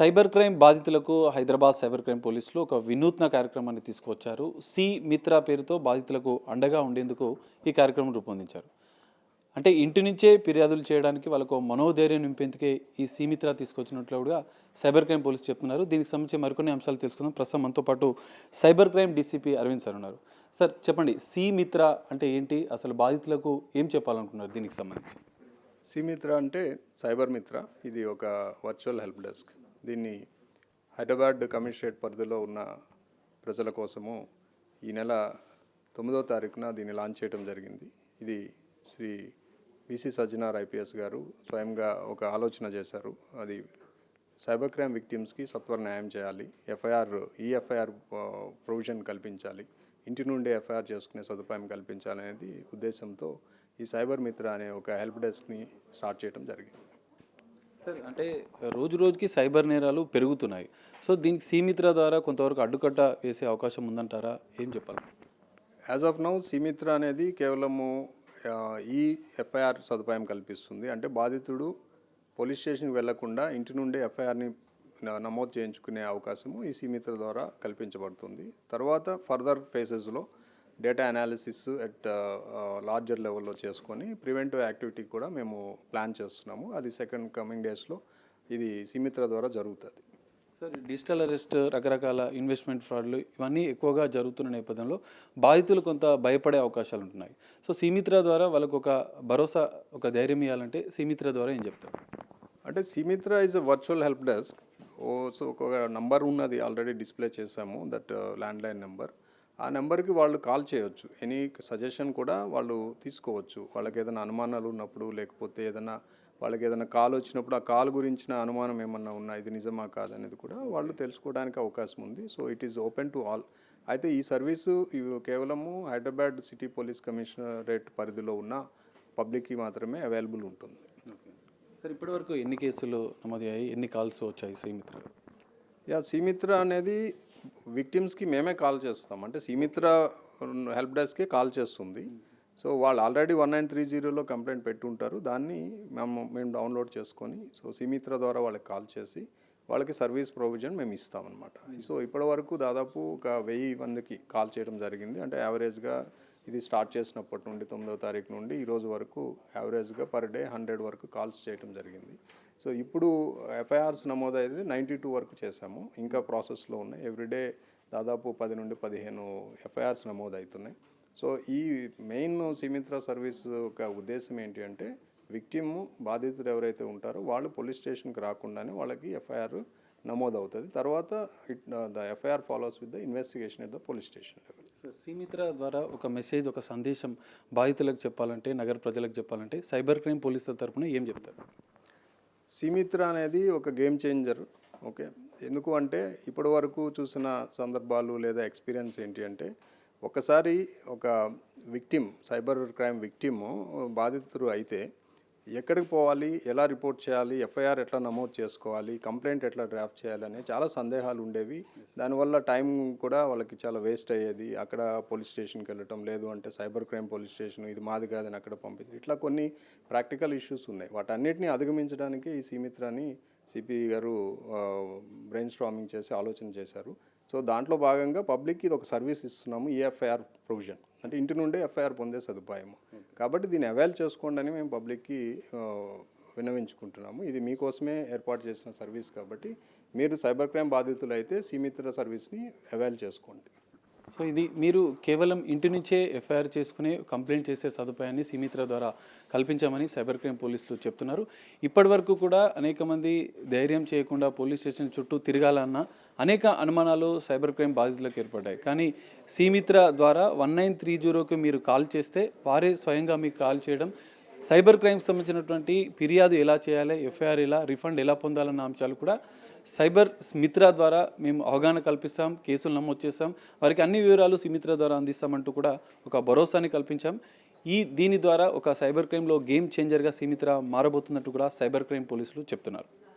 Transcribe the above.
Cyber crime బాధితులకు Hyderabad cyber crime పోలీసులు ఒక వినూత్న కార్యక్రమాన్ని తీసుకొచ్చారు. సి మిత్ర పేరుతో బాధితులకు అండగా ఉండేందుకు ఈ కార్యక్రమం రూపొందించారు. అంటే ఇంటి నుంచే ఫిర్యాదులు చేయడానికి వాళ్ళకు మనోధైర్యం నింపేందుకే ఈ సి మిత్ర తీసుకొచ్చినట్లుగా సైబర్ క్రైమ్ పోలీసు చెప్తున్నారు. దీనికి సంబంధించి మరికొన్ని అంశాలు తెలుసుకుందాం. ప్రస్తుతం మనతో పాటు cyber crime DCP Aravind sir ఉన్నారు. సార్ చెప్పండి, సి మిత్ర అంటే ఏంటి, అసలు బాధితులకు ఏం చెప్పాలనుకున్నారు దీనికి సంబంధించి? సి మిత్ర అంటే సైబర్ మిత్ర. ఇది ఒక వర్చువల్ హెల్ప్ డెస్క్. దీన్ని హైదరాబాద్ కమిషనరేట్ పరిధిలో ఉన్న ప్రజల కోసము ఈ నెల 9వ తారీఖున దీన్ని లాంచ్ చేయడం జరిగింది. ఇది శ్రీ విసి సజ్జనార్ ఐపీఎస్ గారు స్వయంగా ఒక ఆలోచన చేశారు. అది సైబర్ క్రైమ్ విక్టిమ్స్కి సత్వర న్యాయం చేయాలి, ఎఫ్ఐఆర్ ప్రొవిజన్ కల్పించాలి, ఇంటి నుండి ఎఫ్ఐఆర్ చేసుకునే సదుపాయం కల్పించాలనేది ఉద్దేశంతో ఈ సైబర్ మిత్ర అనే ఒక హెల్ప్ డెస్క్ని స్టార్ట్ చేయడం జరిగింది. సార్, అంటే రోజు రోజుకి సైబర్ నేరాలు పెరుగుతున్నాయి. సో దీనికి సి మిత్ర ద్వారా కొంతవరకు అడ్డుకట్ట వేసే అవకాశం ఉందంటారా? ఏం చెప్పాలి? యాజ్ ఆఫ్ నౌ సి మిత్ర అనేది కేవలము ఈ ఎఫ్ఐఆర్ సదుపాయం కల్పిస్తుంది. అంటే బాధితుడు పోలీస్ స్టేషన్కి వెళ్లకుండా ఇంటి నుండి ఎఫ్ఐఆర్ని నమోదు చేయించుకునే అవకాశము ఈ సి మిత్ర ద్వారా కల్పించబడుతుంది. తర్వాత ఫర్దర్ ఫేజెస్లో డేటా అనాలిసిస్ ఎట్ లార్జర్ లెవెల్లో చేసుకొని ప్రివెంటివ్ యాక్టివిటీ కూడా మేము ప్లాన్ చేస్తున్నాము. అది సెకండ్ కమింగ్ డేస్లో ఇది సి మిత్ర ద్వారా జరుగుతుంది. సార్, డిజిటల్ అరెస్ట్, రకరకాల ఇన్వెస్ట్మెంట్ ఫ్రాడ్లు ఇవన్నీ ఎక్కువగా జరుగుతున్న నేపథ్యంలో బాధితులు కొంత భయపడే అవకాశాలు ఉంటున్నాయి. సో సి మిత్ర ద్వారా వాళ్ళకు ఒక భరోసా, ఒక ధైర్యం ఇవ్వాలంటే సి మిత్ర ద్వారా ఏం చెప్తారు? అంటే సి మిత్ర is a virtual help desk. So ఒక నంబర్ ఉన్నది, ఆల్రెడీ డిస్ప్లే చేసాము, దట్ ల్యాండ్లైన్ నెంబర్. ఆ నెంబర్కి వాళ్ళు కాల్ చేయవచ్చు. ఎనీ సజెషన్ కూడా వాళ్ళు తీసుకోవచ్చు. వాళ్ళకి ఏదైనా అనుమానాలు ఉన్నప్పుడు, లేకపోతే ఏదైనా వాళ్ళకి ఏదైనా కాల్ వచ్చినప్పుడు ఆ కాల్ గురించిన అనుమానం ఏమన్నా ఉన్నా, ఇది నిజమా కాదనేది కూడా వాళ్ళు తెలుసుకోవడానికి అవకాశం ఉంది. So it is open to all. అయితే ఈ సర్వీసు కేవలము హైదరాబాద్ సిటీ పోలీస్ కమిషనరేట్ పరిధిలో ఉన్న పబ్లిక్కి మాత్రమే అవైలబుల్ ఉంటుంది. సార్, ఇప్పటివరకు ఎన్ని కేసులు నమోదయ్యాయి, ఎన్ని కాల్స్ వచ్చాయి సి మిత్ర? సి మిత్ర అనేది విక్టిమ్స్కి మేమే కాల్ చేస్తాం. అంటే సి మిత్ర హెల్ప్ డెస్కే కాల్ చేస్తుంది. సో వాళ్ళు ఆల్రెడీ 1930లో కంప్లైంట్ పెట్టుంటారు. దాన్ని మేము డౌన్లోడ్ చేసుకొని సో సి మిత్ర ద్వారా వాళ్ళకి కాల్ చేసి వాళ్ళకి సర్వీస్ ప్రొవిజన్ మేము ఇస్తామన్నమాట. సో ఇప్పటి వరకు దాదాపు ఒక 1000 మందికి కాల్ చేయడం జరిగింది. అంటే యావరేజ్గా ఇది స్టార్ట్ చేసినప్పటి నుండి 9వ తారీఖు నుండి ఈరోజు వరకు యావరేజ్గా పర్ డే 100 వరకు కాల్స్ చేయడం జరిగింది. సో ఇప్పుడు ఎఫ్ఐఆర్స్ నమోదైతే 92 వరకు చేశాము. ఇంకా ప్రాసెస్లో ఉన్నాయి. ఎవ్రీడే దాదాపు 10 నుండి 15 ఎఫ్ఐఆర్స్ నమోదవుతున్నాయి. సో ఈ మెయిన్ సి మిత్ర సర్వీస్ ఒక ఉద్దేశం ఏంటి అంటే, విక్టిమ్ బాధితులు ఎవరైతే ఉంటారో వాళ్ళు పోలీస్ స్టేషన్కి రాకుండానే వాళ్ళకి ఎఫ్ఐఆర్ నమోదవుతుంది. తర్వాత the FIR follows with the investigation at the police station level. C Mitra ద్వారా ఒక మెసేజ్, ఒక సందేశం బాధితులకు చెప్పాలంటే, నగర ప్రజలకు చెప్పాలంటే సైబర్ క్రైమ్ పోలీసుల తరఫున ఏం చెప్తారు? సి మిత్ర అనేది ఒక గేమ్ చేంజర్. ఓకే, ఎందుకు అంటే ఇప్పటి వరకు చూసిన సందర్భాలు లేదా ఎక్స్పీరియన్స్ ఏంటి అంటే, ఒకసారి ఒక విక్టిమ్, సైబర్ క్రైమ్ విక్టిమ్ బాధితుడు అయితే ఎక్కడికి పోవాలి, ఎలా రిపోర్ట్ చేయాలి, ఎఫ్ఐఆర్ ఎట్లా నమోదు చేసుకోవాలి, కంప్లైంట్ ఎట్లా డ్రాఫ్ట్ చేయాలనే చాలా సందేహాలు ఉండేవి. దానివల్ల టైం కూడా వాళ్ళకి చాలా వేస్ట్ అయ్యేది. అక్కడ పోలీస్ స్టేషన్కి వెళ్ళటం, లేదు అంటే సైబర్ క్రైమ్ పోలీస్ స్టేషన్ ఇది మాది కాదని అక్కడ పంపించి, ఇట్లా కొన్ని ప్రాక్టికల్ ఇష్యూస్ ఉన్నాయి. వాటన్నిటిని అధిగమించడానికి ఈ సి మిత్రని సిపి గారు బ్రెయిన్ స్టార్మింగ్ చేసి ఆలోచన చేశారు. సో దాంట్లో భాగంగా పబ్లిక్కి ఇది ఒక సర్వీస్ ఇస్తున్నాము, ఎఫ్ఐఆర్ ప్రొవిజన్ అంటే ఇంటి నుండే ఎఫ్ఐఆర్ పొందే సదుపాయము. కాబట్టి దీన్ని అవైల్ చేసుకోండి అని మేము పబ్లిక్కి విన్నవించుకుంటున్నాము. ఇది మీకోసమే ఏర్పాటు చేసిన సర్వీస్ కాబట్టి మీరు సైబర్ క్రైమ్ బాధితులు అయితే సి మిత్ర సర్వీస్ని అవైల్ చేసుకోండి. సో ఇది మీరు కేవలం ఇంటి నుంచే ఎఫ్ఐఆర్ చేసుకుని కంప్లైంట్ చేసే సదుపాయాన్ని సి మిత్ర ద్వారా కల్పించామని సైబర్ క్రైమ్ పోలీసులు చెప్తున్నారు. ఇప్పటి వరకు కూడా అనేక మంది ధైర్యం చేయకుండా పోలీస్ స్టేషన్ చుట్టూ తిరగాలన్న అనేక అనుమానాలు సైబర్ క్రైమ్ బాధితులకు ఏర్పడ్డాయి. కానీ సి మిత్ర ద్వారా 1930కి మీరు కాల్ చేస్తే వారే స్వయంగా మీకు కాల్ చేయడం, సైబర్ క్రైమ్కి సంబంధించినటువంటి ఫిర్యాదు ఎలా చేయాలి, ఎఫ్ఐఆర్ ఎలా, రిఫండ్ ఎలా పొందాలన్న అంశాలు కూడా సైబర్ మిత్ర ద్వారా మేము అవగాహన కల్పిస్తాం, కేసులు నమోదు చేస్తాం, వారికి అన్ని వివరాలు సి మిత్ర ద్వారా అందిస్తామంటూ కూడా ఒక భరోసాని కల్పించాం. దీని ద్వారా ఒక సైబర్ క్రైమ్లో గేమ్ చేంజర్గా సి మిత్ర మారబోతున్నట్టు కూడా సైబర్ క్రైమ్ పోలీసులు చెప్తున్నారు.